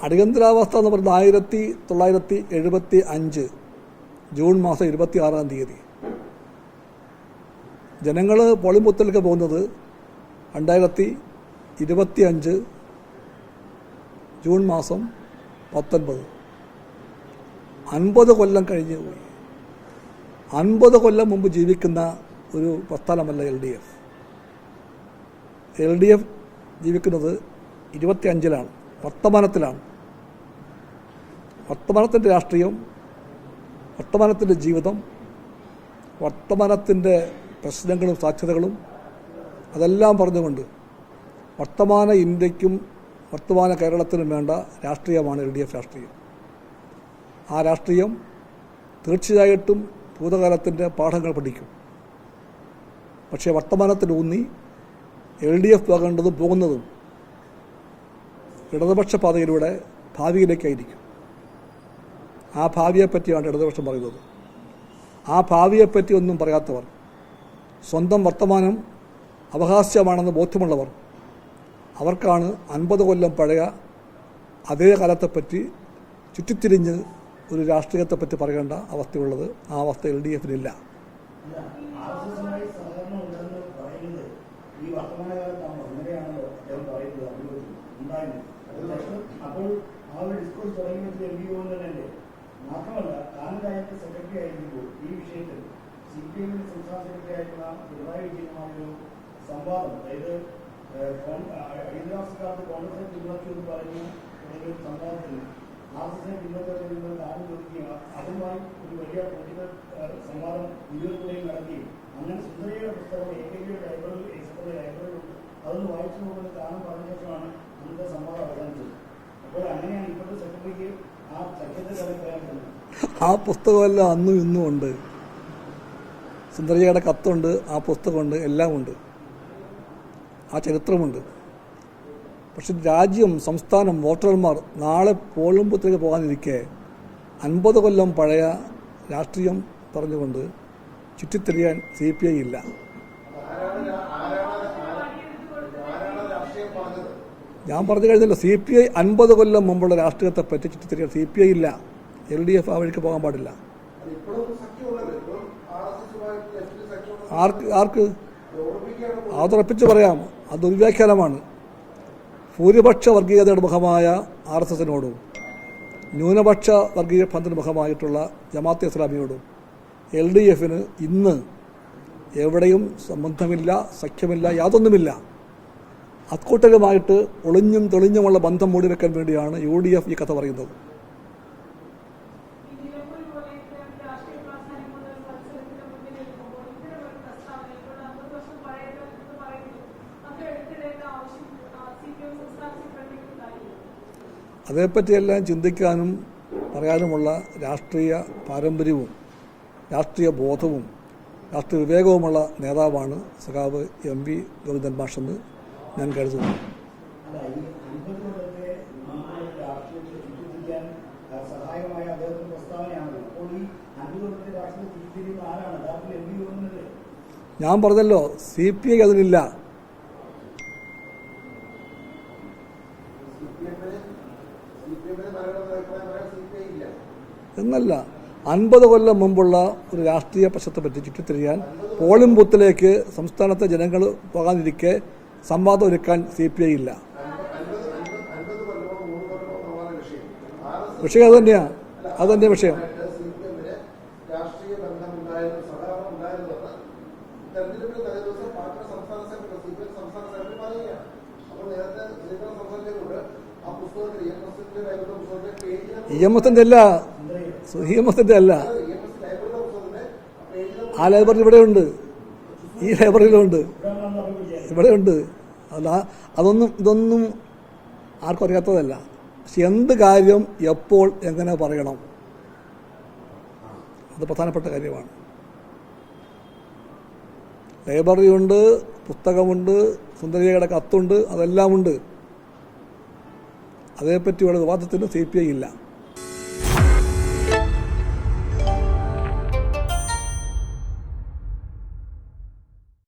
അടിയന്തരാവസ്ഥ എന്ന് പറയുന്നത് 1975 ജൂൺ മാസം 26-ാം തീയതി. ജനങ്ങൾ പോളിംഗ് ബൂത്തിലേക്ക് പോകുന്നത് 2025 ജൂൺ മാസം 19. 50 കൊല്ലം കഴിഞ്ഞ് പോയി. 50 കൊല്ലം മുമ്പ് ജീവിക്കുന്ന ഒരു പ്രസ്ഥാനമല്ല LDF. LDF ജീവിക്കുന്നത് 25-ലാണ്, വർത്തമാനത്തിലാണ്. വർത്തമാനത്തിൻ്റെ രാഷ്ട്രീയം, വർത്തമാനത്തിൻ്റെ ജീവിതം, വർത്തമാനത്തിൻ്റെ പ്രശ്നങ്ങളും സാധ്യതകളും അതെല്ലാം പറഞ്ഞുകൊണ്ട് വർത്തമാന ഇന്ത്യക്കും വർത്തമാന കേരളത്തിനും വേണ്ട രാഷ്ട്രീയമാണ് LDF രാഷ്ട്രീയം. ആ രാഷ്ട്രീയം തീർച്ചയായിട്ടും ഭൂതകാലത്തിൻ്റെ പാഠങ്ങൾ പഠിക്കും. പക്ഷേ വർത്തമാനത്തിലൂന്നി LDF പോകുന്നതും ഇടതുപക്ഷ പാതയിലൂടെ ഭാവിയിലേക്കായിരിക്കും. ആ ഭാവിയെപ്പറ്റിയാണ് ഇടതുപക്ഷം പറയുന്നത്. ആ ഭാവിയെപ്പറ്റി ഒന്നും പറയാത്തവർ, സ്വന്തം വർത്തമാനം അവകാശമാണെന്ന് ബോധ്യമുള്ളവർ, അവർക്കാണ് 50 കൊല്ലം പഴയ അതേ കാലത്തെപ്പറ്റി ചുറ്റിത്തിരിഞ്ഞ് ഒരു രാഷ്ട്രീയത്തെപ്പറ്റി പറയേണ്ട അവസ്ഥയുള്ളത്. ആ അവസ്ഥ LDF-നില്ല. മാത്രമല്ല, കാനഡായത്ത് സെക്രട്ടറി ആയിരിക്കുമ്പോൾ ഈ വിഷയത്തിൽ CPM സംസ്ഥാന സെക്രട്ടറി ആയിട്ടുള്ള പിണറായി വിജയനുമായൊരു സംവാദം, അതായത് അടിയന്തരാവസ്ഥക്കാലത്ത് കോൺഗ്രസിനെ പിന്തുണച്ചു പറഞ്ഞു തുടങ്ങിയ സംവാദത്തിൽ RSSനെ പിന്തുണച്ചതിന് കാര്യം ചോദിക്കുകയും അതുമായി ഒരു വലിയ പൊളിറ്റിക്കൽ സംവാദം വീഡിയോയിലൂടെയും നടത്തി. അങ്ങനെ സുന്ദരയുടെ പുസ്തകം ഏകൈക ലൈബ്രറിയിലുണ്ട്. അതൊന്ന് വായിച്ചു നോക്കുന്നത് കാണാൻ പറഞ്ഞ ശേഷമാണ് അന്നത്തെ സംവാദം അവസാനിച്ചത്. അപ്പോൾ അങ്ങനെയാണ് ഇപ്പോഴത്തെ സെക്രട്ടറിക്ക് ആ പുസ്തകമെല്ലാം അന്നും ഇന്നും ഉണ്ട്. സുന്ദരയുടെ കത്തുണ്ട്, ആ പുസ്തകമുണ്ട്, എല്ലാം ഉണ്ട്, ആ ചരിത്രമുണ്ട്. പക്ഷെ രാജ്യം, സംസ്ഥാനം, വോട്ടർമാർ നാളെ പോളിംഗ് ബൂത്തിലേക്ക് പോകാനിരിക്കെ 50 കൊല്ലം പഴയ രാഷ്ട്രീയം പറഞ്ഞുകൊണ്ട് ചുറ്റിത്തിരിയാൻ CPI ഇല്ല. ഞാൻ പറഞ്ഞു കഴിഞ്ഞല്ലോ, CPI 50 കൊല്ലം മുമ്പുള്ള രാഷ്ട്രീയത്തെ പറ്റി ചുറ്റിത്തിരിയാൻ CPI ഇല്ല. LDF ആ വഴിക്ക് പോകാൻ പാടില്ല. ആർക്ക് അതുറപ്പിച്ച് പറയാം, അത് ദുർവ്യാഖ്യാനമാണ്. ഭൂരിപക്ഷ വർഗീയതയുടെ മുഖമായ RSSനോടും ന്യൂനപക്ഷ വർഗീയ ഫണ്ടിന് മുഖമായിട്ടുള്ള ജമാഅത്തെ ഇസ്ലാമിയോടും LDF-ന് ഇന്ന് എവിടെയും സംബന്ധമില്ല, സഖ്യമില്ല, യാതൊന്നുമില്ല. അക്കൂട്ടരുമായിട്ട് ഒളിഞ്ഞും തെളിഞ്ഞുമുള്ള ബന്ധം മൂടിവെക്കാൻ വേണ്ടിയാണ് UDF ഈ കഥ പറയുന്നത്. അതേപ്പറ്റിയെല്ലാം ചിന്തിക്കാനും പറയാനുമുള്ള രാഷ്ട്രീയ പാരമ്പര്യവും രാഷ്ട്രീയ ബോധവും രാഷ്ട്രീയ വിവേകവുമുള്ള നേതാവാണ് സഖാവ് MV ഗോവിന്ദൻ മാഷെന്ന് ഞാൻ കരുതുന്നു. ഞാൻ പറഞ്ഞല്ലോ, CPI അതിനില്ല. എന്നല്ല, 50 കൊല്ലം മുമ്പുള്ള ഒരു രാഷ്ട്രീയ പ്രശ്നത്തെ പറ്റി ചുറ്റിത്തിരിയാൻ പോളിംഗ് ബൂത്തിലേക്ക് സംസ്ഥാനത്തെ ജനങ്ങൾ പോകാനിരിക്കെ സംവാദം ഒരുക്കാൻ CPI ഇല്ല. വിഷയം അതുതന്നെയാണ്, അതുതന്നെ വിഷയം. EMSന്റെ അല്ല, ആ ലൈബ്രറി ഇവിടെയുണ്ട്, ഈ ലൈബ്രറിയിലുണ്ട്, ഇവിടെയുണ്ട്. ഇതൊന്നും ആർക്കും അറിയാത്തതല്ല. പക്ഷെ എന്ത് കാര്യം എപ്പോൾ എങ്ങനെ പറയണം, അത് പ്രധാനപ്പെട്ട കാര്യമാണ്. ലൈബ്രറിയുണ്ട്, പുസ്തകമുണ്ട്, സുന്ദരിയുടെ കത്തുണ്ട്, അതെല്ലാമുണ്ട്. അതേപ്പറ്റിയുള്ള വിവാദത്തിന് CPI ഇല്ല.